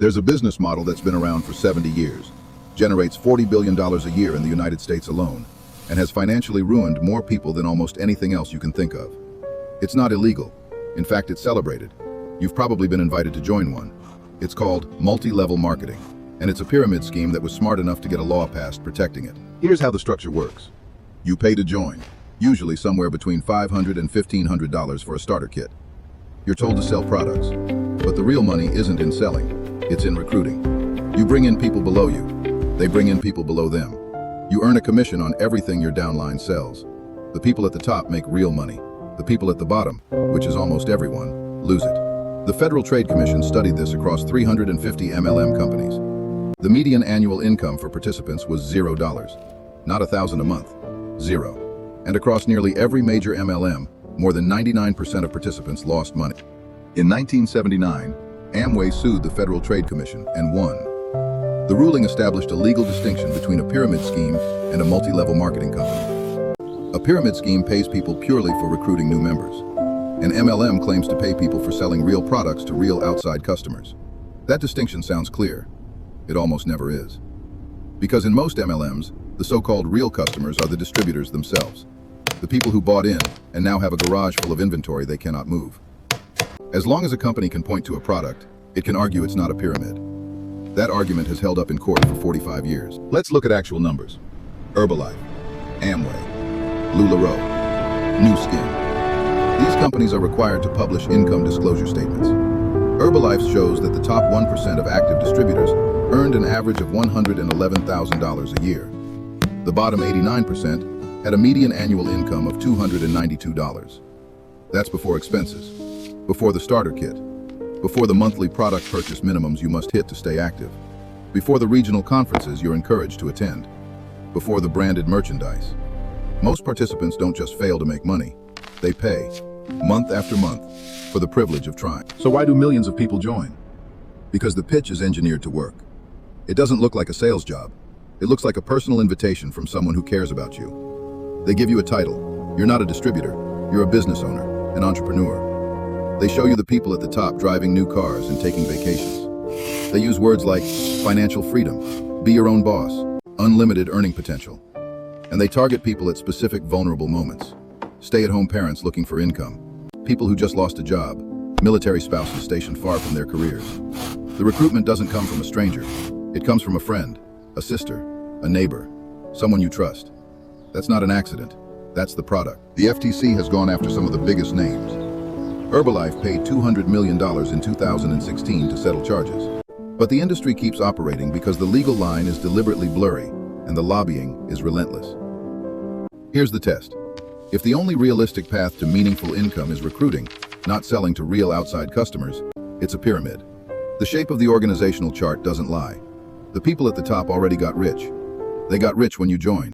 There's a business model that's been around for 70 years, generates $40 billion a year in the United States alone, and has financially ruined more people than almost anything else you can think of. It's not illegal. In fact, it's celebrated. You've probably been invited to join one. It's called multi-level marketing, and it's a pyramid scheme that was smart enough to get a law passed protecting it. Here's how the structure works. You pay to join, usually somewhere between $500 and $1,500 for a starter kit. You're told to sell products, but the real money isn't in selling, it's in recruiting. You bring in people below you, they bring in people below them. You earn a commission on everything your downline sells. The people at the top make real money. The people at the bottom, which is almost everyone, lose it. The Federal Trade Commission studied this across 350 MLM companies. The median annual income for participants was $0, not $1,000 a month, zero. And across nearly every major MLM, more than 99% of participants lost money. In 1979, Amway sued the Federal Trade Commission and won. The ruling established a legal distinction between a pyramid scheme and a multi-level marketing company. A pyramid scheme pays people purely for recruiting new members. An MLM claims to pay people for selling real products to real outside customers. That distinction sounds clear. It almost never is. Because in most MLMs, the so-called real customers are the distributors themselves. The people who bought in and now have a garage full of inventory they cannot move. As long as a company can point to a product, it can argue it's not a pyramid. That argument has held up in court for 45 years. Let's look at actual numbers. Herbalife, Amway, LuLaRoe, Nu Skin. These companies are required to publish income disclosure statements. Herbalife shows that the top 1% of active distributors earned an average of $111,000 a year. The bottom 89% had a median annual income of $292. That's before expenses, before the starter kit, before the monthly product purchase minimums you must hit to stay active, before the regional conferences you're encouraged to attend, before the branded merchandise. Most participants don't just fail to make money, they pay, month after month, for the privilege of trying. So why do millions of people join? Because the pitch is engineered to work. It doesn't look like a sales job. It looks like a personal invitation from someone who cares about you. They give you a title. You're not a distributor. You're a business owner, an entrepreneur. They show you the people at the top driving new cars and taking vacations. They use words like financial freedom, be your own boss, unlimited earning potential. And they target people at specific vulnerable moments. Stay-at-home parents looking for income, people who just lost a job, military spouses stationed far from their careers. The recruitment doesn't come from a stranger. It comes from a friend, a sister, a neighbor, someone you trust. That's not an accident. That's the product. The FTC has gone after some of the biggest names. Herbalife paid $200 million in 2016 to settle charges. But the industry keeps operating because the legal line is deliberately blurry and the lobbying is relentless. Here's the test. If the only realistic path to meaningful income is recruiting, not selling to real outside customers, it's a pyramid. The shape of the organizational chart doesn't lie. The people at the top already got rich. They got rich when you joined.